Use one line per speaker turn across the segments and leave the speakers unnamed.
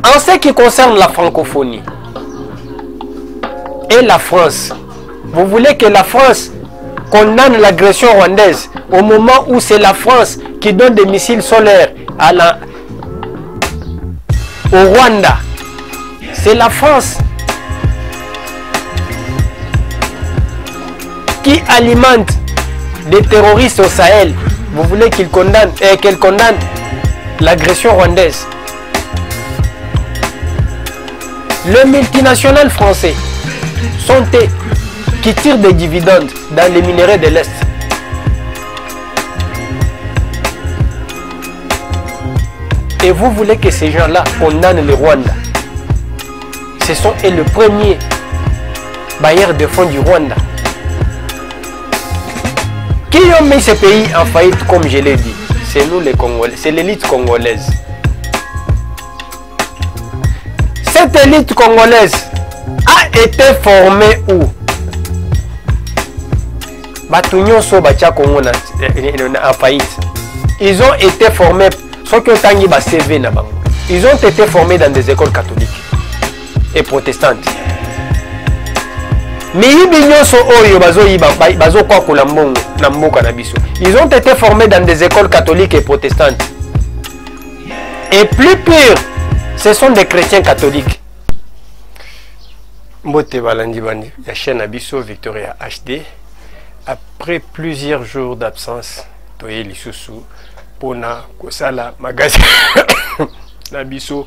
En ce qui concerne la francophonie et la France, vous voulez que la France condamne l'agression rwandaise au moment où c'est la France qui donne des missiles solaires au Rwanda. C'est la France qui alimente des terroristes au Sahel. Vous voulez qu'elle condamne l'agression rwandaise. Le multinational français qui tire des dividendes dans les minerais de l'Est. Et vous voulez que ces gens-là condamnent le Rwanda. Ce sont eux le premier bailleur de fonds du Rwanda. Qui ont mis ce pays en faillite, comme je l'ai dit? C'est nous les Congolais, c'est l'élite congolaise. Cette élite congolaise a été formée où? En faillite. Ils ont été formés, ils ont été formés dans des écoles catholiques et protestantes. Ils ont été formés dans des écoles catholiques et protestantes. Et plus pire, ce sont des chrétiens catholiques. La chaîne Abisso Victoria HD. Après plusieurs jours d'absence, Toye Lisusu, Pona, Kosala, Magazine, Abisso,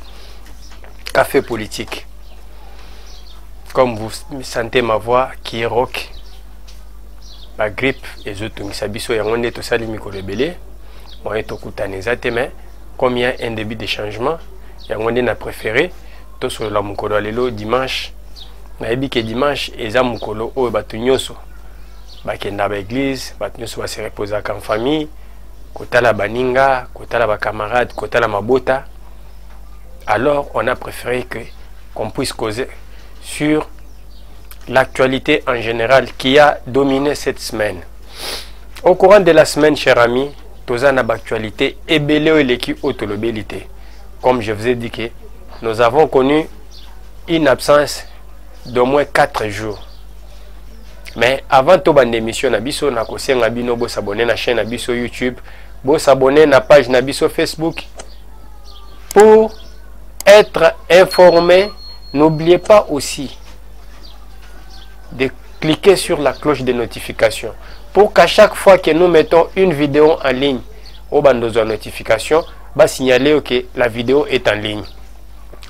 Café Politique. Comme vous sentez ma voix qui est rock, ma grippe et autres, Abisso et on est tout ça, les micro-rebellés, on est au coup de mais comme il y a un début de changement, et on a préféré, tout sur la mukolo alelo dimanche, na ebi que dimanche, et za mukolo o batunyoso. Bakenda ba église, batunyoso va se reposer en famille, kota la baninga, kota la camarade, kota la mabota. Alors on a préféré qu'on puisse causer sur l'actualité en général qui a dominé cette semaine. Au courant de la semaine, chers amis, tozana l'actualité et belé l'équipe autolobélité. Comme je vous ai dit que nous avons connu une absence d'au moins 4 jours. Mais avant tout ban émission Nabiso na kosenga bino bo s'abonner na chaîne Nabiso YouTube, bo s'abonner na page Nabiso Facebook pour être informé. N'oubliez pas aussi de cliquer sur la cloche de notification pour qu'à chaque fois que nous mettons une vidéo en ligne au bandeau de notification, va signaler que la vidéo est en ligne.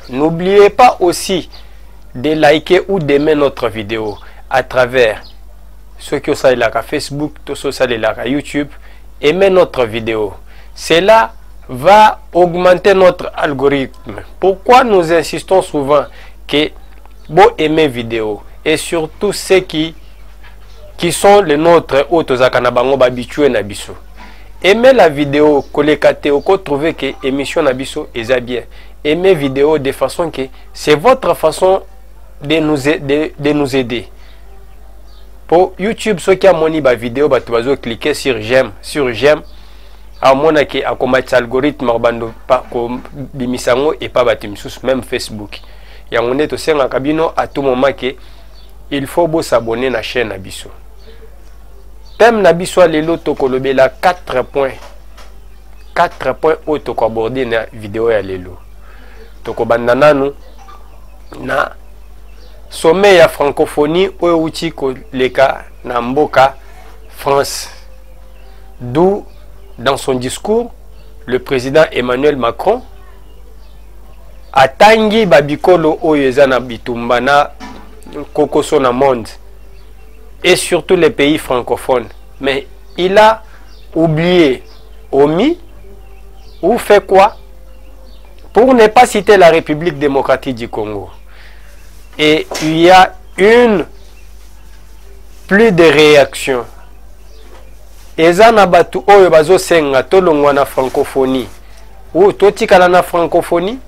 N'oubliez pas aussi de liker ou d'aimer notre vidéo à travers ceux qui sont là à Facebook, tous ceux qui sont là à YouTube. Aimez notre vidéo. Cela va augmenter notre algorithme. Pourquoi nous insistons souvent que vous aimez vidéo et surtout ceux qui sont les nôtres autres habitués nabiso. Aimez la vidéo, kolekate ou trouver que émission nabiso est bien. Aimez vidéo de façon que c'est votre façon de nous aider. Pour YouTube, ceux qui ont moni ba vidéo, ba tu cliquer sur j'aime, à mon avis, à combattre l'algorithme et pas même Facebook. Et on est aussi en cabine à tout moment que il faut s'abonner à la chaîne Nabiso. Thème Nabiso lelo tokolobe la 4 points. 4 points où toko aborder na vidéo ya lelo. Toko bandananu na sommet ya francophonie ou uti koleka na mboka France. D'où dans son discours, le président Emmanuel Macron a tangi babikolo oyezana bitumbana kokoso na monde et surtout les pays francophones. Mais il a oublié, omis ou fait quoi pour ne pas citer la République démocratique du Congo. Et il y a plus de réactions. Ezana batu oyo bazo senga tolongwa na francophonie ou totikala na francophonie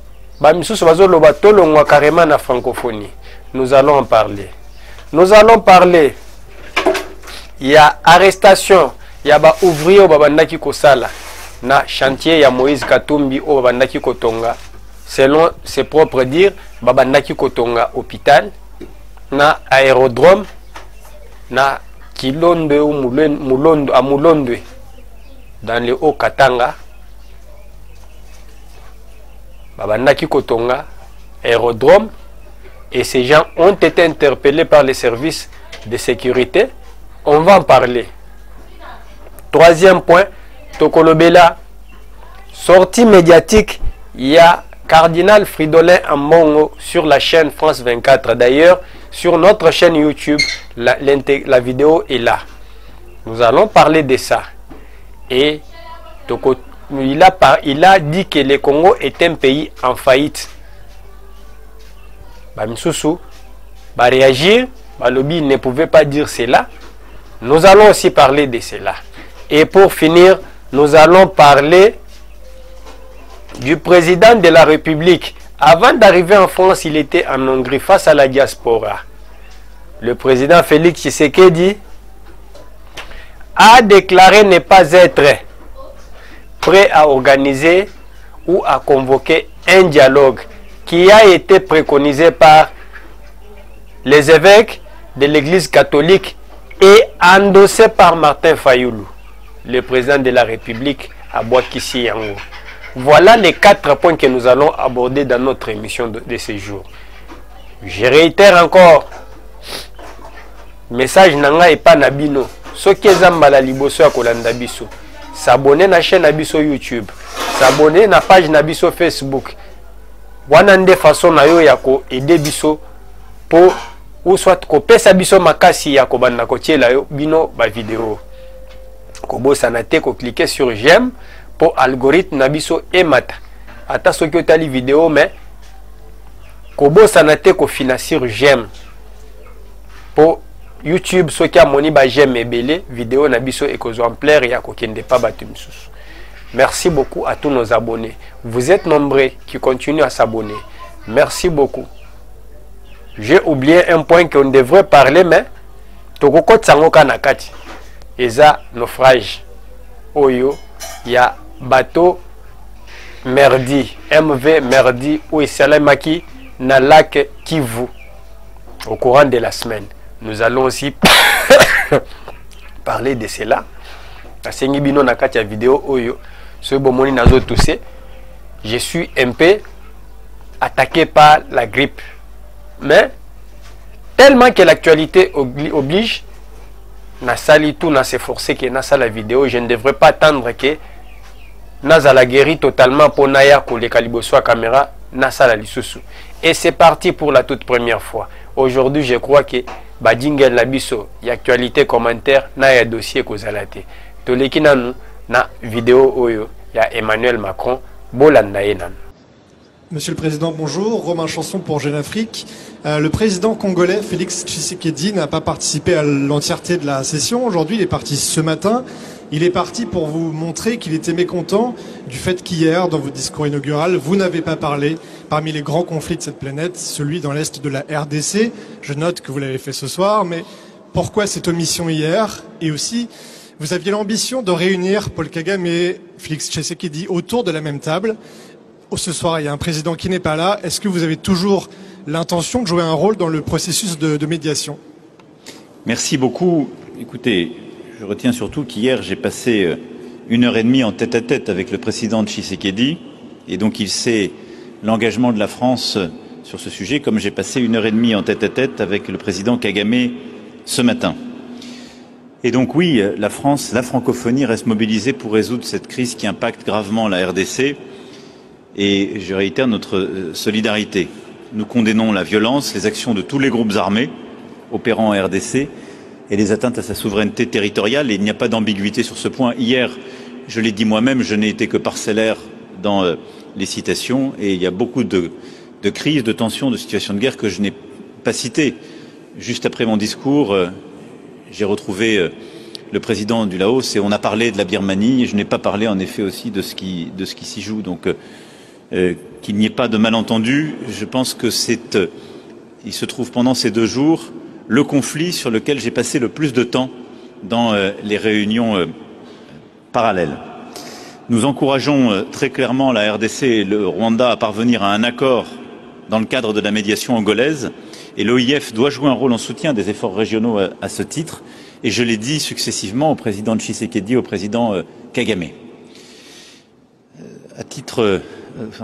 ba misusu bazo loba tolongwa carrément na francophonie. Nous allons en parler. Nous allons parler. Il y a arrestation, il y a ba ouvrier ba bandaki kosala na chantier ya Moïse Katumbi o bandaki kotonga selon ses propres dires, babandaki kotonga hôpital, na aérodrome, na Kilonde ou Mulondo, à Mulondwe, dans le Haut-Katanga, babandaki kotonga aérodrome, et ces gens ont été interpellés par les services de sécurité. On va en parler. Troisième point, Tokolobela, sortie médiatique, il y a Cardinal Fridolin Ambongo sur la chaîne France 24. D'ailleurs, sur notre chaîne YouTube, la vidéo est là. Nous allons parler de ça. Et il a dit que le Congo est un pays en faillite. Bamisusu va réagir. Balobi ne pouvait pas dire cela. Nous allons aussi parler de cela. Et pour finir, nous allons parler du président de la République. Avant d'arriver en France, il était en Hongrie face à la diaspora. Le président Félix Tshisekedi a déclaré ne pas être prêt à organiser ou à convoquer un dialogue qui a été préconisé par les évêques de l'Église catholique et endossé par Martin Fayoulou, le président de la République à Boakissi Yango. Voilà les 4 points que nous allons aborder dans notre émission de ce jour. Je réitère encore, message nanga et pas nabino. Ce qui est zambala liboso ya kolanda biso. S'abonner na chaîne Nabiso YouTube. S'abonner na page Nabiso Facebook. Wana nde façon na yo ya ko aider biso pour ou soit ko pesa biso makasi ya ko banda ko tiela yo bino ba vidéo. Ko bosana te ko cliquer sur j'aime pour algorithme Nabiso et mata. Ata soki otali vidéo mais ko bosana te ko financer j'aime pour YouTube soki amoni ba j'aime ebele vidéo Nabiso exemplaire ya ko kende pa batu misusu. Merci beaucoup à tous nos abonnés. Vous êtes nombreux qui continuent à s'abonner. Merci beaucoup. J'ai oublié un point qu'on devrait parler, mais Tokoko Tsangoka Nakati. Eza naufrage. Oyo, il y a bateau merdi, MV merdi, ou Isalamaki, na lac Kivu, au courant de la semaine. Nous allons aussi parler de cela. La Sengibino Nakati vidéo Oyo. Je suis un peu attaqué par la grippe. Mais, tellement que l'actualité oblige, Nasali tout n'a s'efforcé que Nasa la vidéo, je ne devrais pas attendre que Nasa la guéri totalement pour Naya pour les calibosois caméra, Nasa la lisusu. Et c'est parti pour la toute première fois. Aujourd'hui, je crois que Badingel Labiso, y actualité commentaire, Naya dossier Kozalate. Toleki nanu na vidéo Oyo. Il y a Emmanuel Macron, Bolandaenan.
Monsieur le Président, bonjour. Romain Chanson pour Jeune Afrique. Le président congolais Félix Tshisekedi n'a pas participé à l'entièreté de la session. Aujourd'hui, il est parti ce matin. Il est parti pour vous montrer qu'il était mécontent du fait qu'hier, dans votre discours inaugural, vous n'avez pas parlé parmi les grands conflits de cette planète, celui dans l'est de la RDC. Je note que vous l'avez fait ce soir, mais pourquoi cette omission hier? Et aussi, vous aviez l'ambition de réunir Paul Kagame et Félix Tshisekedi autour de la même table. Ce soir, il y a un président qui n'est pas là. Est-ce que vous avez toujours l'intention de jouer un rôle dans le processus de médiation?
Merci beaucoup. Écoutez, je retiens surtout qu'hier, j'ai passé 1h30 en tête-à-tête avec le président Tshisekedi. Et donc, il sait l'engagement de la France sur ce sujet, comme j'ai passé 1h30 en tête-à-tête avec le président Kagame ce matin. Et donc oui, la France, la francophonie reste mobilisée pour résoudre cette crise qui impacte gravement la RDC. Et je réitère notre solidarité. Nous condamnons la violence, les actions de tous les groupes armés opérant en RDC et les atteintes à sa souveraineté territoriale. Et il n'y a pas d'ambiguïté sur ce point. Hier, je l'ai dit moi-même, je n'ai été que parcellaire dans les citations. Et il y a beaucoup de crises, de tensions, de situations de guerre que je n'ai pas citées. Juste après mon discours, j'ai retrouvé le président du Laos et on a parlé de la Birmanie. Et je n'ai pas parlé en effet aussi de ce qui s'y joue. Donc qu'il n'y ait pas de malentendu, je pense que il se trouve pendant ces 2 jours le conflit sur lequel j'ai passé le plus de temps dans les réunions parallèles. Nous encourageons très clairement la RDC et le Rwanda à parvenir à un accord dans le cadre de la médiation angolaise. Et l'OIF doit jouer un rôle en soutien des efforts régionaux à ce titre. Et je l'ai dit successivement au président Tshisekedi, au président Kagame. À titre,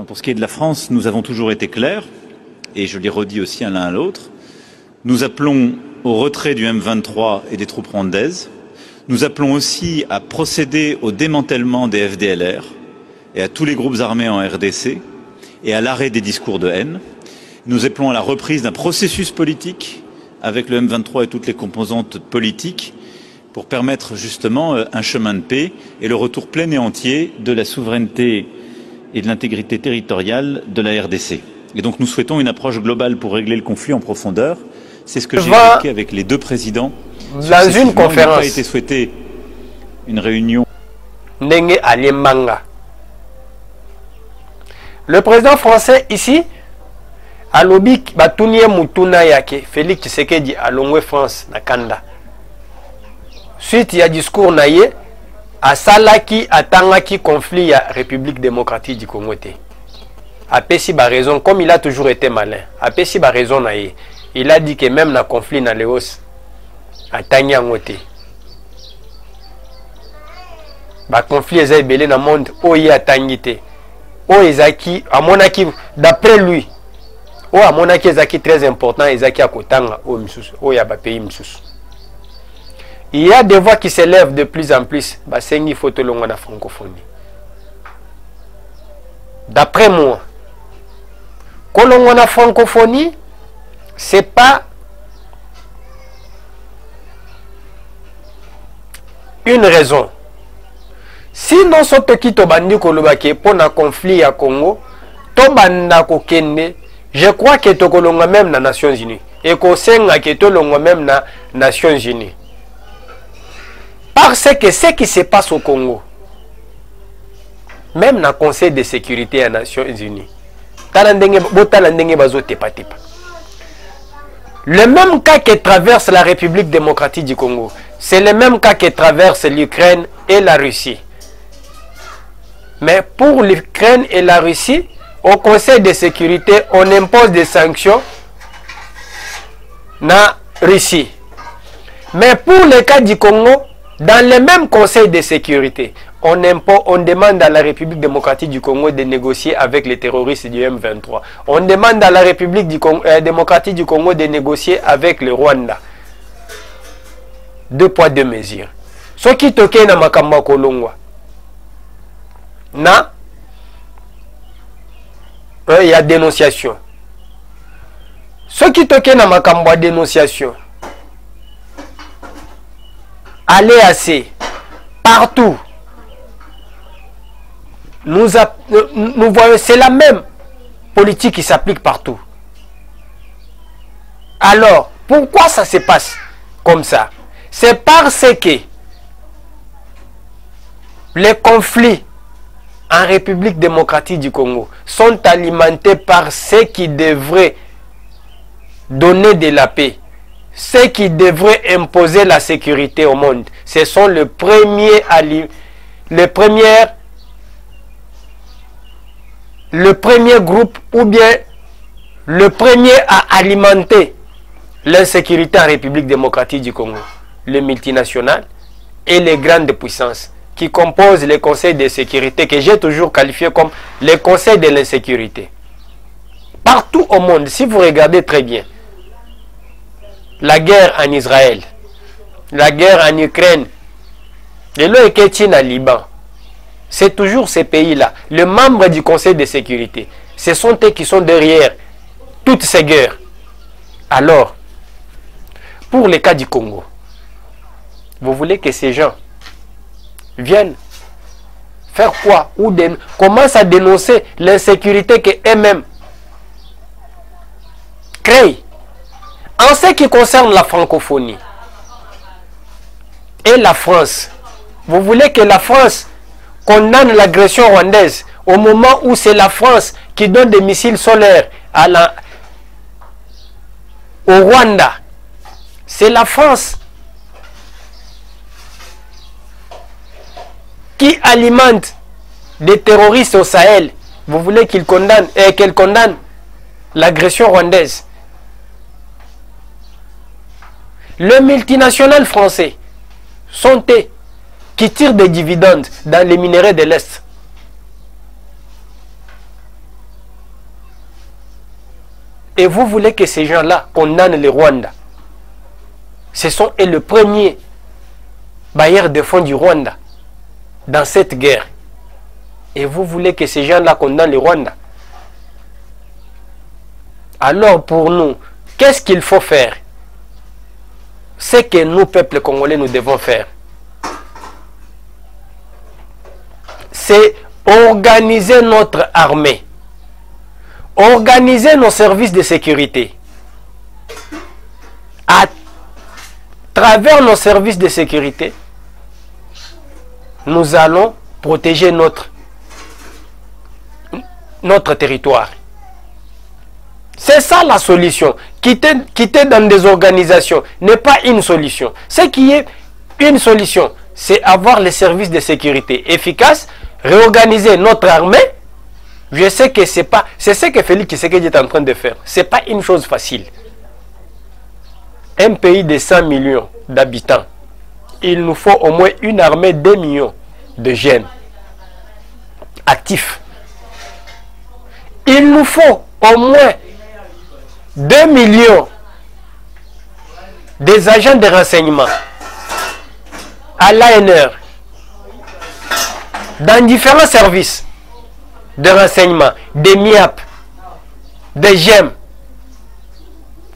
pour ce qui est de la France, nous avons toujours été clairs, et je l'ai redit aussi à l'un à l'autre. Nous appelons au retrait du M23 et des troupes rwandaises. Nous appelons aussi à procéder au démantèlement des FDLR et à tous les groupes armés en RDC et à l'arrêt des discours de haine. Nous appelons à la reprise d'un processus politique avec le M23 et toutes les composantes politiques pour permettre justement un chemin de paix et le retour plein et entier de la souveraineté et de l'intégrité territoriale de la RDC. Et donc nous souhaitons une approche globale pour régler le conflit en profondeur. C'est ce que j'ai évoqué avec les deux présidents.
Dans une conférence,
il n'a pas été souhaité une réunion.
Ndenge Aliembanga. Le président français ici, alobi batunie mutuna yake Félix Tshisekedi alongwe France na kanda. Suite ya discours na ye asalaki atangaki conflit ya République démocratique du Congo te. Apesi ba raison comme il a toujours été malin. Apesi ba raison na ye. Il a dit que même na conflit na Léos atangi yango te. Ba conflit eza ebele na monde oyo atangi te. Oyo ezaki amonaki d'après lui. Oyo amonaki ezaki très important ezaki akotanga oyo misusu oyo ya ba pays misusu. Il y a des voix qui s'élèvent de plus en plus. Bah sengi photo longo na francophonie. D'après moi, kolongo na francophonie, c'est pas une raison. Sinon, soto ki to bandi kolobake pour na conflit à Congo, to banda ko kende, je crois que to kolonga même na Nations Unies et ko senga que to longa même na Nations Unies. Parce que ce qui se passe au Congo, même dans le Conseil de sécurité des Nations Unies, le même cas que traverse la République démocratique du Congo, c'est le même cas que traverse l'Ukraine et la Russie. Mais pour l'Ukraine et la Russie, au Conseil de sécurité, on impose des sanctions na Russie. Mais pour le cas du Congo, dans le même Conseil de sécurité, on demande à la République démocratique du Congo de négocier avec les terroristes du M23. On demande à la République démocratique du Congo de négocier avec le Rwanda. 2 poids 2 mesures. Ce qui toque na makamba kolongwa. Na il y a dénonciation. Ce qui toque na makamba dénonciation. Allez assez. Partout. Nous voyons, c'est la même politique qui s'applique partout. Alors, pourquoi ça se passe comme ça? C'est parce que les conflits en République démocratique du Congo sont alimentés par ceux qui devraient donner de la paix, ceux qui devraient imposer la sécurité au monde. Ce sont le premier groupe ou bien le premier à alimenter l'insécurité en République démocratique du Congo. Les multinationales et les grandes puissances qui composent le Conseil de sécurité que j'ai toujours qualifié comme le Conseil de l'insécurité. Partout au monde, si vous regardez très bien, la guerre en Israël, la guerre en Ukraine, et le Liban, c'est toujours ces pays-là, les membres du Conseil de sécurité. Ce sont eux qui sont derrière toutes ces guerres. Alors, pour le cas du Congo, vous voulez que ces gens viennent faire quoi? Ou commencent à dénoncer l'insécurité qu'eux-mêmes créent. En ce qui concerne la francophonie et la France, vous voulez que la France condamne l'agression rwandaise au moment où c'est la France qui donne des missiles solaires au Rwanda. C'est la France qui alimente des terroristes au Sahel, vous voulez qu'ils condamnent et qu'elle condamne l'agression rwandaise. Le multinational français, Santé, qui tire des dividendes dans les minéraux de l'Est. Et vous voulez que ces gens-là condamnent le Rwanda. Ce sont le premier bailleur de fonds du Rwanda dans cette guerre. Et vous voulez que ces gens-là condamnent le Rwanda. Alors pour nous, qu'est-ce qu'il faut faire? Ce que nous, peuple congolais, nous devons faire, c'est organiser notre armée, organiser nos services de sécurité. À travers nos services de sécurité, nous allons protéger notre territoire. C'est ça la solution. Quitter dans des organisations n'est pas une solution. Ce qui est une solution, c'est avoir les services de sécurité efficaces, réorganiser notre armée. Je sais que c'est ce que Félix Tshisekedi est en train de faire. Ce n'est pas une chose facile. Un pays de 100 millions d'habitants, il nous faut au moins une armée de 2 millions de jeunes actifs. Il nous faut au moins 2 millions des agents de renseignement à l'ANR dans différents services de renseignement, des MIAP, des GEM,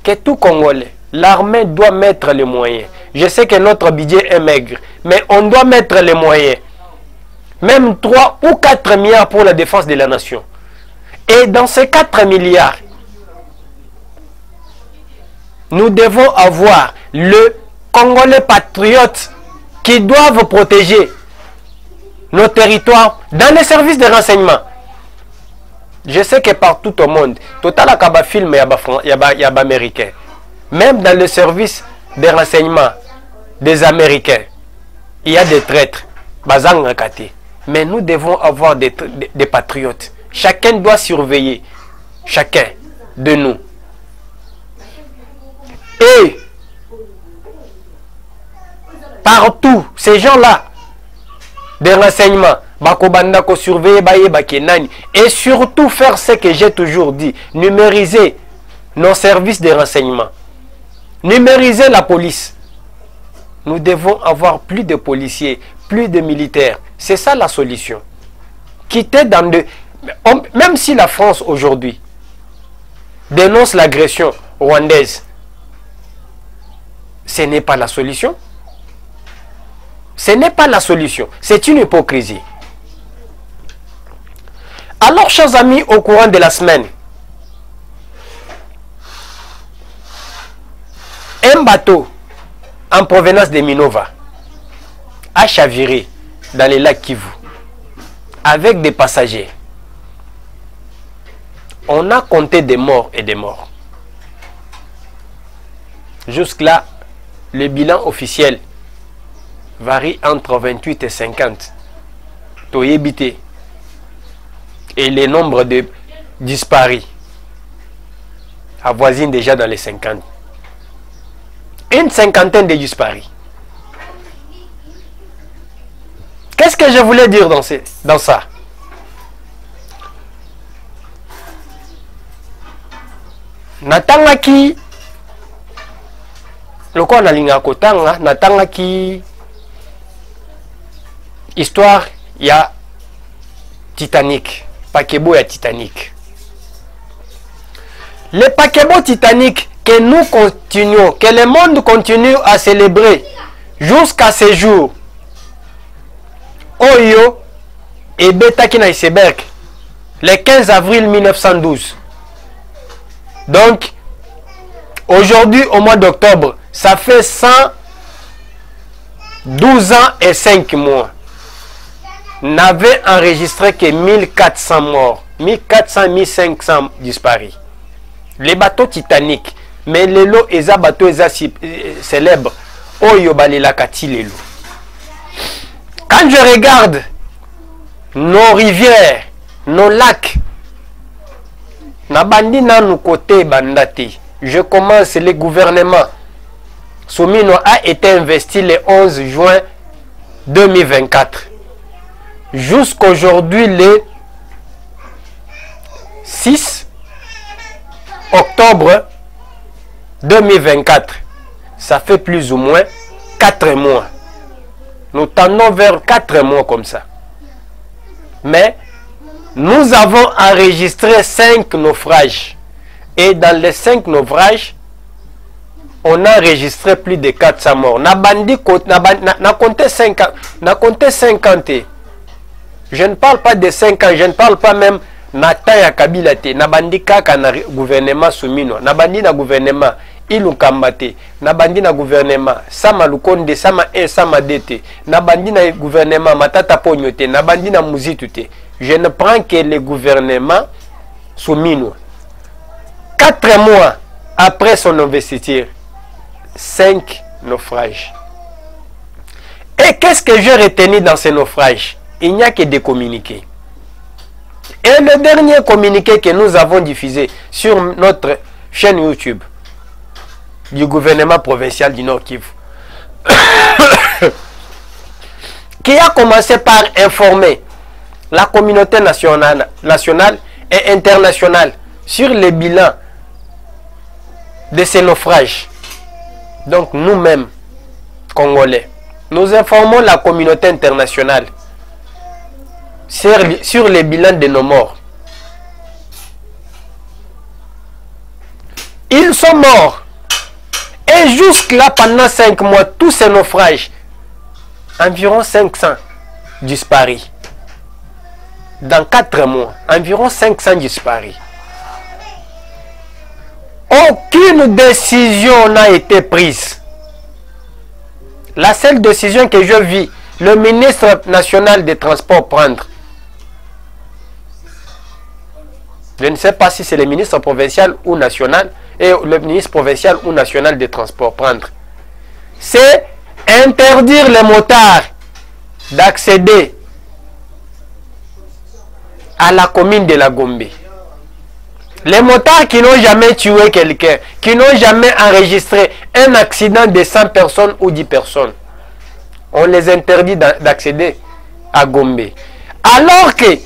que tout Congolais, l'armée doit mettre les moyens. Je sais que notre budget est maigre, mais on doit mettre les moyens. Même 3 ou 4 milliards pour la défense de la nation. Et dans ces 4 milliards, nous devons avoir le Congolais patriote qui doivent protéger nos territoires dans les services de renseignement. Je sais que partout au monde, total akaba film y a américains. Même dans le service de renseignement des Américains, il y a des traîtres. Mais nous devons avoir des patriotes. Chacun doit surveiller chacun de nous. Et partout, ces gens-là, des renseignements, et surtout faire ce que j'ai toujours dit, numériser nos services de renseignement, numériser la police. Nous devons avoir plus de policiers, plus de militaires. C'est ça la solution. Quitter dans de... Même si la France aujourd'hui dénonce l'agression rwandaise, ce n'est pas la solution. Ce n'est pas la solution. C'est une hypocrisie. Alors, chers amis, au courant de la semaine, un bateau en provenance de Minova a chaviré dans les lacs Kivu avec des passagers. On a compté des morts et des morts. Jusque-là, le bilan officiel varie entre 28 et 50. Toyébité. Et le nombre de disparus avoisine déjà dans les 50. Une cinquantaine de disparus. Qu'est-ce que je voulais dire dans ça? Natangaki loko na linga kotanga natangaki histoire ya Titanic, paquebot ya Titanic. Le paquebot Titanic que nous continuons, que le monde continue à célébrer jusqu'à ce jour. Oyo et Betaki na iceberg le 15 avril 1912. Donc, aujourd'hui, au mois d'octobre, ça fait 112 ans et 5 mois. N'avait enregistré que 1400 morts. 1400, 1500 disparus. Les bateaux Titanic. Mais les lots, les bateaux célèbres. Oyo balilakati les lots. Quand je regarde nos rivières, nos lacs. Nabandi na nous côté bandati. Je commence le gouvernement. Soumino a été investi le 11 juin 2024. Jusqu'aujourd'hui, le 6 octobre 2024. Ça fait plus ou moins 4 mois. Nous tendons vers 4 mois comme ça. Mais nous avons enregistré 5 naufrages. Et dans les 5 naufrages, on a enregistré plus de 400 morts. Na compté 50. Je ne parle pas de 5 ans, je ne parle pas même Nata ya Kabila te. Nabandi kaka na gouvernement Soumino. Nabandi na gouvernement Ilu Kambate. Nabandi na gouvernement Sama Lukonde, Sama E, Sama Dete. Nabandi na gouvernement Matata Pognote. Nabandi na Muzitu te. Je ne prends que le gouvernement Soumino. 4 mois après son investiture, 5 naufrages. Et qu'est-ce que j'ai retenu dans ces naufrages? Il n'y a que des communiqués. Et le dernier communiqué que nous avons diffusé sur notre chaîne YouTube du gouvernement provincial du Nord Kivu, qui a commencé par informer la communauté nationale et internationale sur les bilans de ces naufrages. Donc nous-mêmes, Congolais, nous informons la communauté internationale sur les bilans de nos morts. Ils sont morts. Et jusque-là, pendant 5 mois, tous ces naufrages, environ 500 disparus. Dans 4 mois, environ 500 disparus. Aucune décision n'a été prise. La seule décision que je vis le ministre national des Transports prendre, je ne sais pas si c'est le ministre provincial ou national, et le ministre provincial ou national des Transports prendre, c'est interdire les motards d'accéder à la commune de la Gombe. Les motards qui n'ont jamais tué quelqu'un, qui n'ont jamais enregistré un accident de 100 personnes ou 10 personnes, on les interdit d'accéder à Gombe. Alors que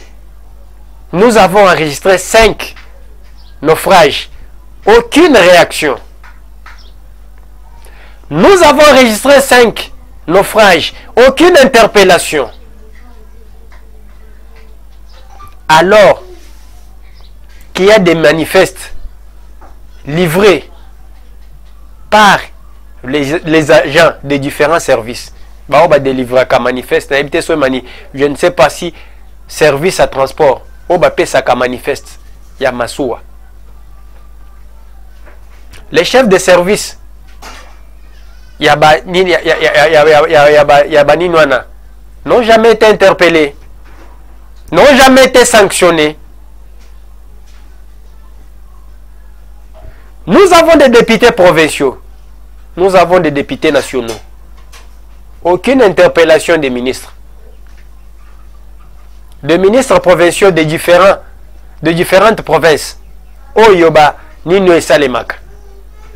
nous avons enregistré 5 naufrages, aucune réaction. Nous avons enregistré 5 naufrages, aucune interpellation. Alors qu'il y a des manifestes livrés par les agents des différents services. Je ne sais pas si service à transport, manifeste, il y a Massoua. Les chefs de service, n'ont jamais été interpellés, n'ont jamais été sanctionnés. Nous avons des députés provinciaux, nous avons des députés nationaux. Aucune interpellation des ministres. Des ministres provinciaux de différentes provinces. Oyoba, Nino et Salemaka.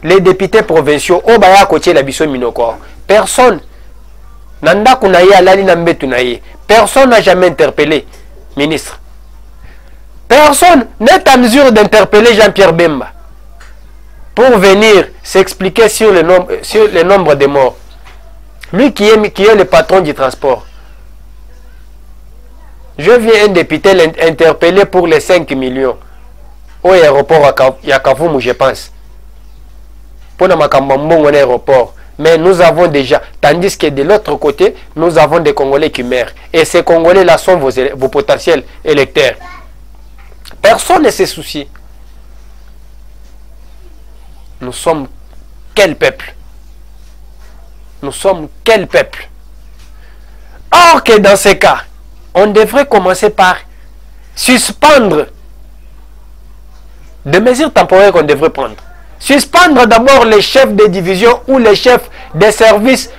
Les députés provinciaux, Obaya Koche Labiso Minoko. Personne. Nanda Kunaye Alali Nambetunaye. Personne n'a jamais interpellé ministre. Personne n'est en mesure d'interpeller Jean-Pierre Bemba pour venir s'expliquer sur le nombre de morts. Lui qui est le patron du transport. Je viens un député l'interpeller pour les 5 millions au aéroport à Kavumu, je pense. Pour le aéroport. Mais nous avons déjà, tandis que de l'autre côté, nous avons des Congolais qui meurent. Et ces Congolais-là sont vos potentiels électeurs. Personne ne se soucie. Nous sommes quel peuple? Nous sommes quel peuple? Or que dans ces cas, on devrait commencer par suspendre des mesures temporaires qu'on devrait prendre. Suspendre d'abord les chefs de division ou les chefs des services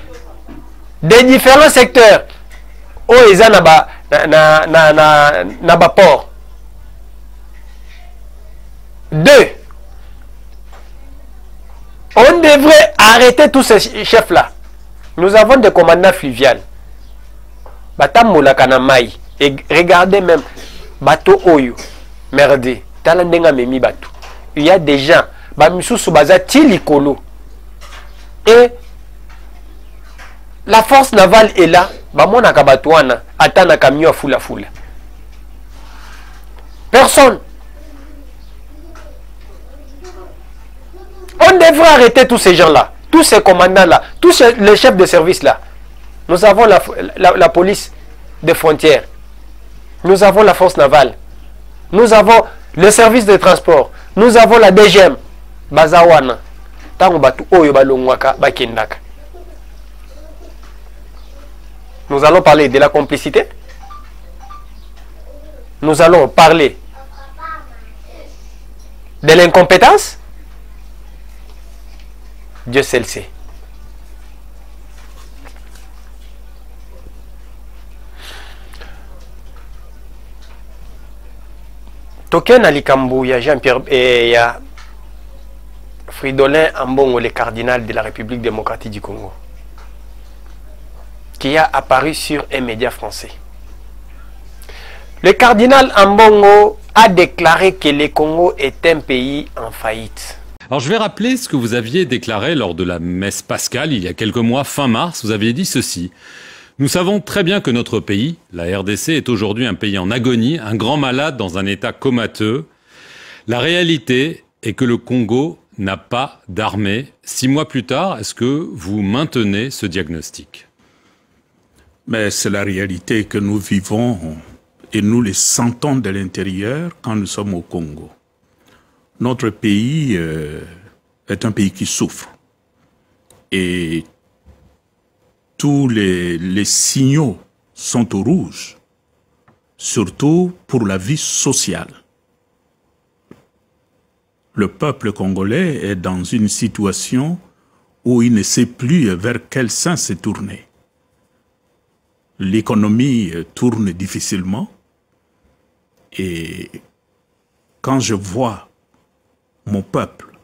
des différents secteurs. Oh, ils ont na baport. 2. On devrait arrêter tous ces chefs-là. Nous avons des commandants fluviales. Batam Molakana Mai. Et regardez même. Bateau Oyo. Merde. Talandenga Memi Batou. Il y a des gens. Bamisou Soubaza Tilikolo. Et la force navale est là. Bamona Kabatouana. Atana Kamio Fula Fula. Personne. On devrait arrêter tous ces gens-là, tous ces commandants-là, tous les chefs de service-là. Nous avons la police des frontières. Nous avons la force navale. Nous avons le service de transport. Nous avons la DGM. Bazawana. Nous allons parler de la complicité. Nous allons parler de l'incompétence. Dieu seul sait. Token Alikambu, il y a Jean-Pierre et il y a Fridolin Ambongo, le cardinal de la République démocratique du Congo, qui a apparu sur un média français. Le cardinal Ambongo a déclaré que le Congo est un pays en faillite.
Alors je vais rappeler ce que vous aviez déclaré lors de la messe pascale il y a quelques mois, fin mars. Vous aviez dit ceci: nous savons très bien que notre pays, la RDC, est aujourd'hui un pays en agonie, un grand malade dans un état comateux. La réalité est que le Congo n'a pas d'armée. 6 mois plus tard, est-ce que vous maintenez ce diagnostic?
Mais c'est la réalité que nous vivons et nous les sentons de l'intérieur quand nous sommes au Congo. Notre pays est un pays qui souffre. Et tous les signaux sont au rouge, surtout pour la vie sociale. Le peuple congolais est dans une situation où il ne sait plus vers quel sens se tourner. L'économie tourne difficilement et quand je vois mon peuple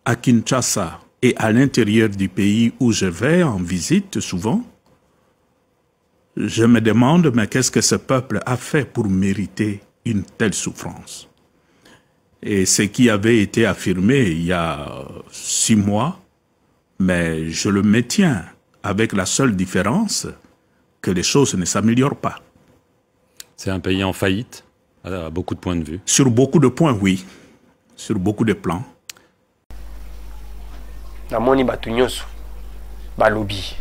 à Kinshasa et à l'intérieur du pays où je vais en visite souvent, je me demande, mais qu'est-ce que ce peuple a fait pour mériter une telle souffrance? Et ce qui avait été affirmé il y a 6 mois, mais je le maintiens avec la seule différence que les choses ne s'améliorent pas.
C'est un pays en faillite, à beaucoup de points de vue.
Sur beaucoup de points, oui. Sur beaucoup de plans.
Namoni Batunyoso, Balobi.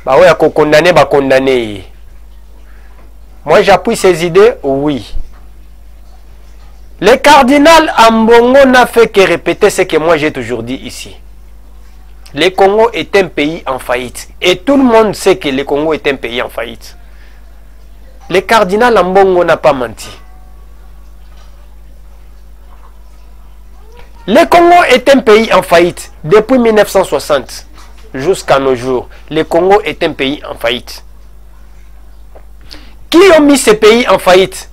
Baoya ko condamné, ba condamné. Moi j'appuie ces idées, oui. Le cardinal Ambongo n'a fait que répéter ce que moi j'ai toujours dit ici. Le Congo est un pays en faillite. Et tout le monde sait que le Congo est un pays en faillite. Le cardinal Ambongo n'a pas menti. Le Congo est un pays en faillite. Depuis 1960 jusqu'à nos jours, le Congo est un pays en faillite. Qui ont mis ce pays en faillite?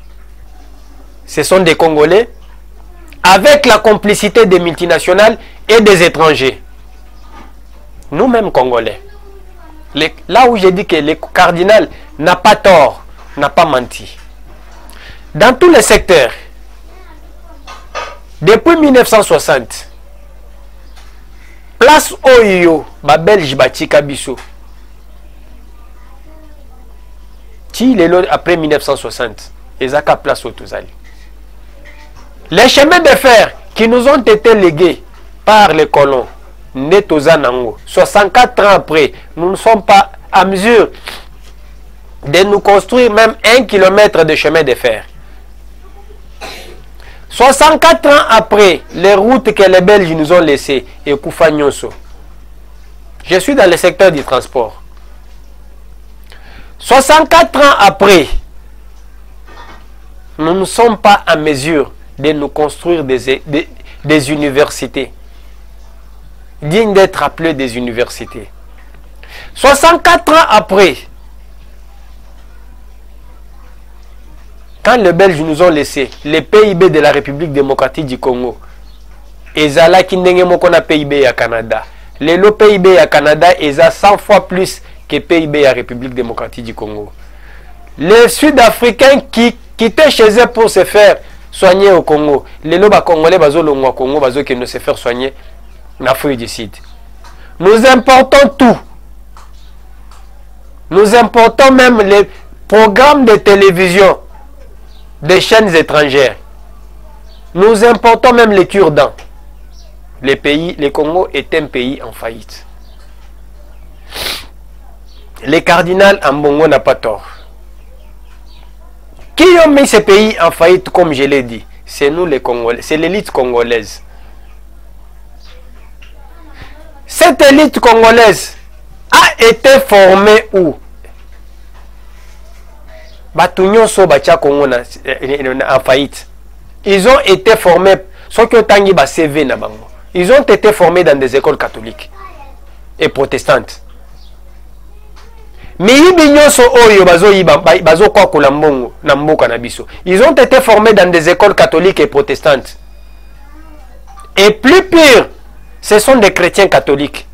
Ce sont des Congolais avec la complicité des multinationales et des étrangers. Nous-mêmes Congolais. Là où j'ai dit que le cardinal n'a pas tort, n'a pas menti. Dans tous les secteurs, depuis 1960, place Oyo, ba Belge Batika Bisso. Après 1960, Ezaka place au Touzali. Les chemins de fer qui nous ont été légués par les colons, Netozanango, 64 ans après, nous ne sommes pas à mesure de nous construire même 1 kilomètre de chemin de fer. 64 ans après, les routes que les Belges nous ont laissées, et Koufagnoso. Je suis dans le secteur du transport. 64 ans après, nous ne sommes pas à mesure de nous construire des universités, dignes d'être appelées des universités. 64 ans après, quand les Belges nous ont laissé, les PIB de la République démocratique du Congo, ezala ki ndenge moko na PIB ya Canada. Le PIB ya Canada est à 100 fois plus que PIB ya République démocratique du Congo. Les Sud-Africains qui quittaient chez eux pour se faire soigner au Congo, les Congolais bazo longwa Congo bazo qui ne se faire soigner en Afrique du Sud. Nous importons tout. Nous importons même les programmes de télévision des chaînes étrangères. Nous importons même les cure-dents. Le Congo est un pays en faillite. Le cardinal Ambongo n'a pas tort. Qui ont mis ce pays en faillite, comme je l'ai dit? C'est nous les Congolais, c'est l'élite congolaise. Cette élite congolaise a été formée où? Batunyoso Bacha Congo en faillite. Ils ont été formés, ceux qui ont tangi ba CV na bango. Ils ont été formés dans des écoles catholiques et protestantes. Mais ils ont été formés dans des écoles catholiques et protestantes. Et plus pire, ce sont des chrétiens catholiques.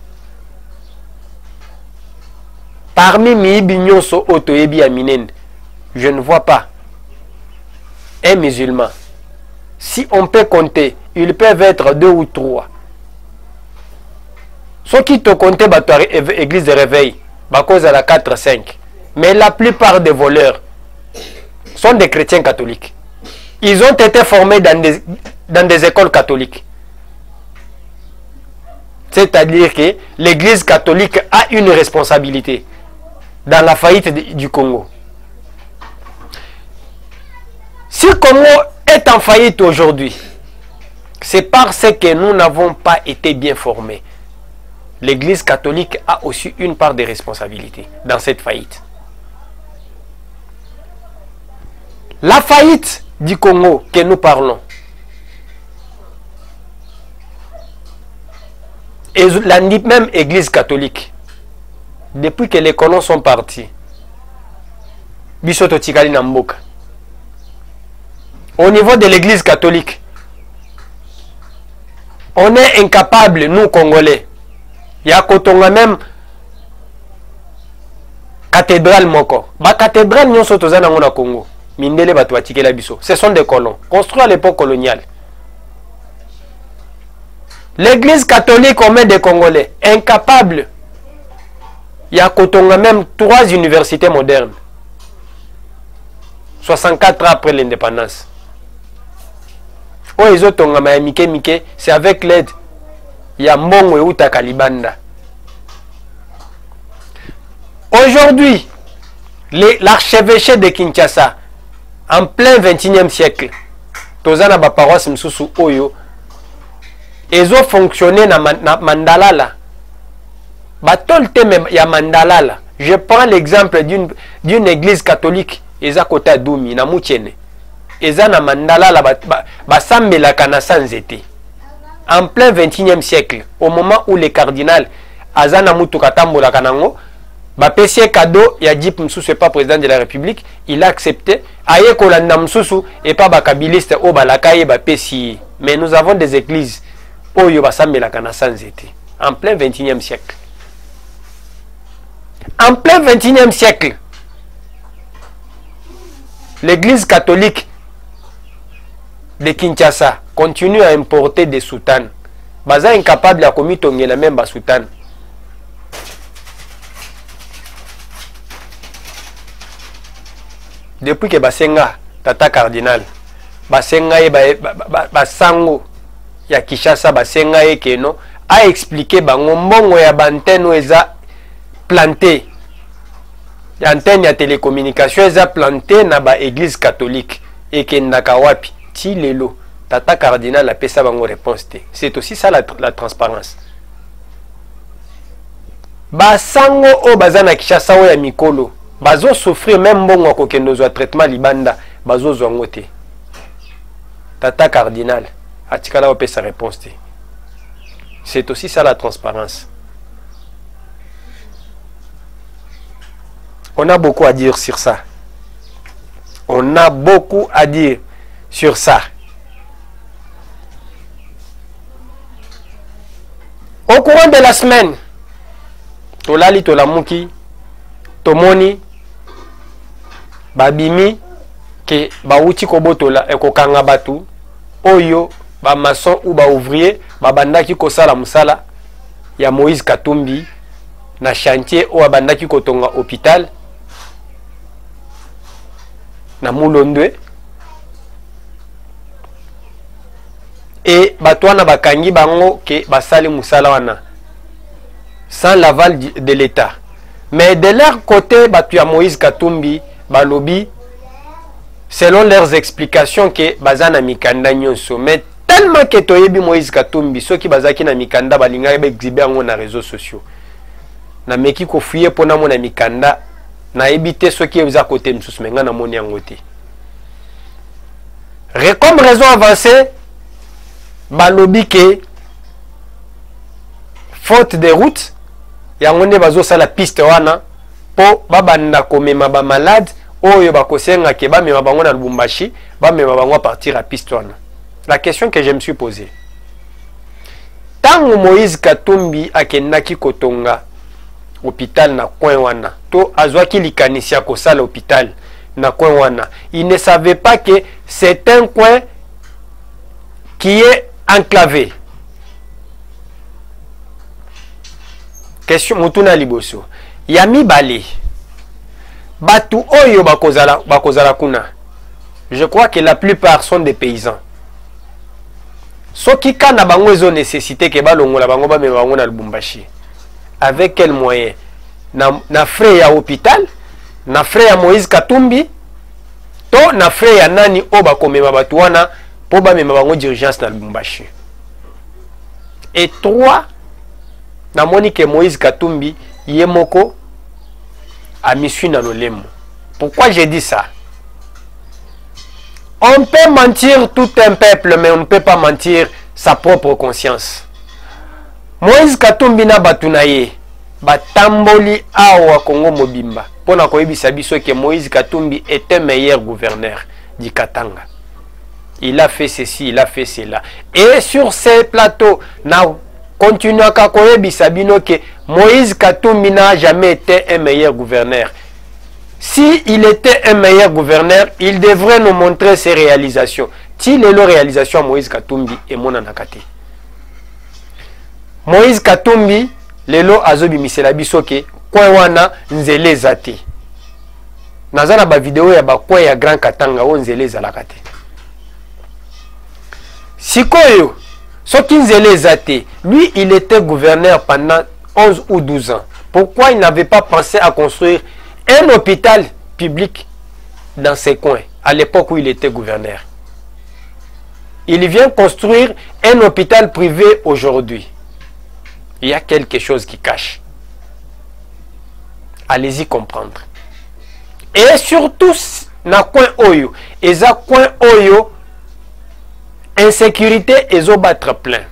Parmi Mibignoso Otoyebi Aminen, je ne vois pas un musulman. Si on peut compter, ils peuvent être 2 ou 3. Ceux qui te comptent, église de réveil, à cause de la 4-5. Mais la plupart des voleurs sont des chrétiens catholiques. Ils ont été formés dans des écoles catholiques. C'est-à-dire que l'église catholique a une responsabilité dans la faillite du Congo. Si le Congo est en faillite aujourd'hui, c'est parce que nous n'avons pas été bien formés. L'église catholique a aussi une part de responsabilité dans cette faillite. La faillite du Congo que nous parlons, et la même église catholique, depuis que les colons sont partis, Bisoto Tikali Namboka, au niveau de l'église catholique, on est incapable, nous Congolais, il y a Kotonga même cathédrale moko. Ba cathédrale nyon sotozana ngona Congo. Mindele batu batikela biso. Ce sont des colons construits à l'époque coloniale. L'église catholique on met des Congolais incapables. Il y a Kotonga même 3 universités modernes. 64 ans après l'indépendance. Oh, les autres Mike, c'est avec l'aide. Il y a Mbongo et Uta Kalibanda. Aujourd'hui, l'archevêché de Kinshasa, en plein 21e siècle, Tozana Baparos Msusu Oyo, ils ont fonctionné dans Mandalala. Batolte ya Mandalala. Je prends l'exemple d'une église catholique, ils ont côté Doumi, na Mouchene. Ils ont na Mandalala, basambela kana sans été. En plein 21e siècle, au moment où les cardinals Azana Mutukatambola Kanango, Bapesier cadeau, Yadip Msusu n'est pas président de la République, il a accepté. Aye Kolanda Msusu et pas bakabiliste au Balakaye Bapesi. Mais nous avons des églises où Yobasambela Kana sans été. En plein 21e siècle. En plein 21e siècle, l'église catholique de Kinshasa continue à importer des soutanes. Baza incapable à commis la même soutane. Depuis que Basenga, Tata Cardinal, Basenga et Basango, ya Kinshasa, Basenga et Keno, a expliqué bango mbongo ya bantenne eza planté. Antenne ya télécommunication eza planté na ba église catholique et que ndakawapi ti lelo. Tata Cardinal a pesa bango réponse. C'est aussi ça la transparence. Basango o bazana Kinshasa o ya mikolo. Bazo souffrir même bon ko kendo zo traitement libanda bazo zongote. Tata Cardinal a tikala o pesa réponse. C'est aussi ça la transparence. On a beaucoup à dire sur ça. On a beaucoup à dire sur ça. Au courant de la semaine, Tolali Tolamuki, Tomoni, Babimi, ke Bauti Kobotola et Kokanga Batu, Oyo, ba maçon ou ba ouvrier, ba bandaki kosala musala, ya Moïse Katumbi, na chantier ou bandaki kotonga hôpital, na Moulondwe, et Batouana Bakangi Bango ke basali musala wana, sans l'aval de l'État. Mais de leur côté, Batouya Moïse Katumbi, Balobi, selon leurs explications, que Bazana Mikanda Nyonso, mais tellement que Toyebi Moïse Katumbi, ceux qui Bazaki na Mikanda, Balinga exhibé en les réseaux sociaux. Na meki ko fouiller pour na mona Mikanda, na éviter ceux qui sont à côté de nous, mais na moni angote. Comme raison avancée, Balobi que faute de route, yangonde bazo sala piste wana po babanda komema ba malade oyo bakosenga ke ba mema bango na Lubumbashi ba mema bango partir à piste wana. La question que je me suis posée, tango Moïse Katumbi akendaki kotonga hôpital na coin wana to azwaki likanisia ko sala hôpital na coin wana, il ne savait pas que c'est un coin qui est enclavé. Question Mutuna Liboso. Yami Bale. Batu Oyo Bakozala Kuna. Je crois que la plupart sont des paysans. Soki kana bango ezo nécessité que balongo la bango ba me bango na Lubumbashi. Avec quel moyen? Na frais ya hôpital, na frais ya Moïse Katumbi, to na frais ya nani oba komema batu wana po ba me bango d'urgence na Lubumbashi. Et 3, na moni que Moïse Katumbi yemoko a misui na lolemo. Pourquoi j'ai dit ça? On peut mentir tout un peuple, mais on ne peut pas mentir sa propre conscience. Moïse Katumbi na batunaye batamboli awa Congo mobimba pona koyebisa biso que Moïse Katumbi est un meilleur gouverneur du Katanga. Il a fait ceci, il a fait cela. Et sur ces plateaux, now continue à koyebisa bino que Moïse Katumbi n'a jamais été un meilleur gouverneur. Si il était un meilleur gouverneur, il devrait nous montrer ses réalisations. Si les réalisations Moïse Katumbi et mon anakate. Moïse Katumbi, lelo azobi misela bisoke, kwa wana nzele zate. Nazana ba vidéo ya ba kwa ya Grand Katanga o nzele zalakate. Sikoyo, soki nzele zate, lui il était gouverneur pendant 11 ou 12 ans. Pourquoi il n'avait pas pensé à construire un hôpital public dans ces coins, à l'époque où il était gouverneur? Il vient construire un hôpital privé aujourd'hui. Il y a quelque chose qui cache. Allez-y comprendre. Et surtout, na coin oyo, eza coin oyo, insécurité et zo battre plein.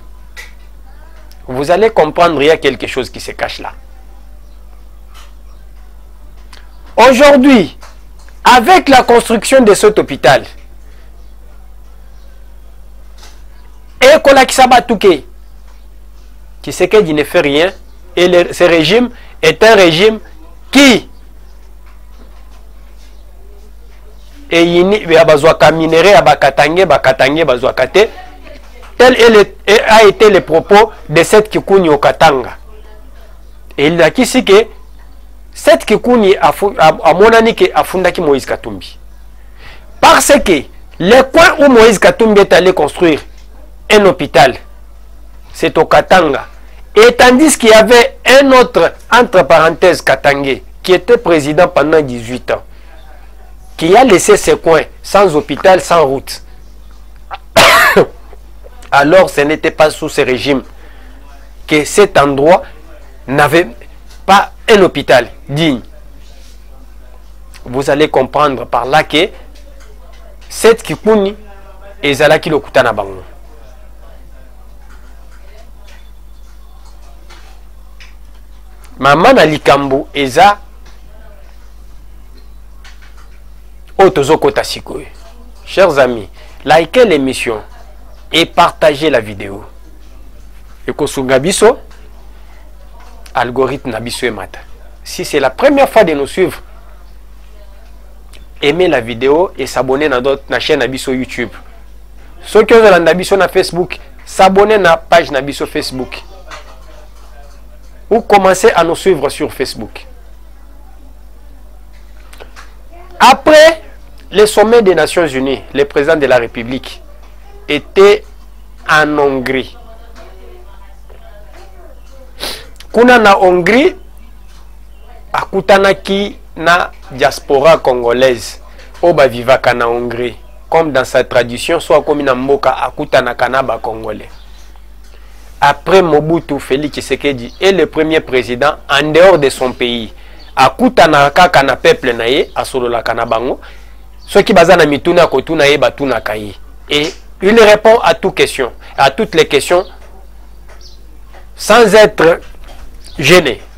Vous allez comprendre, il y a quelque chose qui se cache là. Aujourd'hui, avec la construction de cet hôpital, et Kolakisabatuke, qui sait qu'il ne fait rien, et ce régime est un régime qui tel a été le propos de cette Kikuni au Katanga. Et il a dit que cette Kikuni a monani que a fondaki Moïse Katumbi. Parce que le coin où Moïse Katumbi est allé construire un hôpital, c'est au Katanga. Et tandis qu'il y avait un autre, entre parenthèses, Katangé, qui était président pendant 18 ans, qui a laissé ce coin sans hôpital, sans route. Alors ce n'était pas sous ce régime que cet endroit n'avait pas un hôpital digne. Vous allez comprendre par là que cette Kikuni est Zalaki Lokutana Bango. Maman na likambo eza Otozokota Sikoy. Chers amis, likez l'émission et partagez la vidéo. Et Kosungabiso, algorithme Nabiso et Mata. Si c'est la première fois de nous suivre, aimez la vidéo et s'abonnez à notre chaîne Nabiso YouTube. Ceux qui ont Nabiso na Facebook, s'abonnez à la page Nabiso Facebook. Ou commencez à nous suivre sur Facebook. Après le sommet des Nations Unies, le président de la République était en Hongrie. Kuna na Hongrie, akutanaki na diaspora congolaise, oba vivaka na Hongrie. Comme dans sa tradition, soit comme na mboka akutanaka na ba congolais. Après Mobutu, Félix Tshisekedi est le premier président en dehors de son pays. Akutanaka kana peuple na ye, asololaka na bango. Ceux qui basent na mituna kotuna ye batuna kaye. Et il répond à toutes les questions sans être gêné.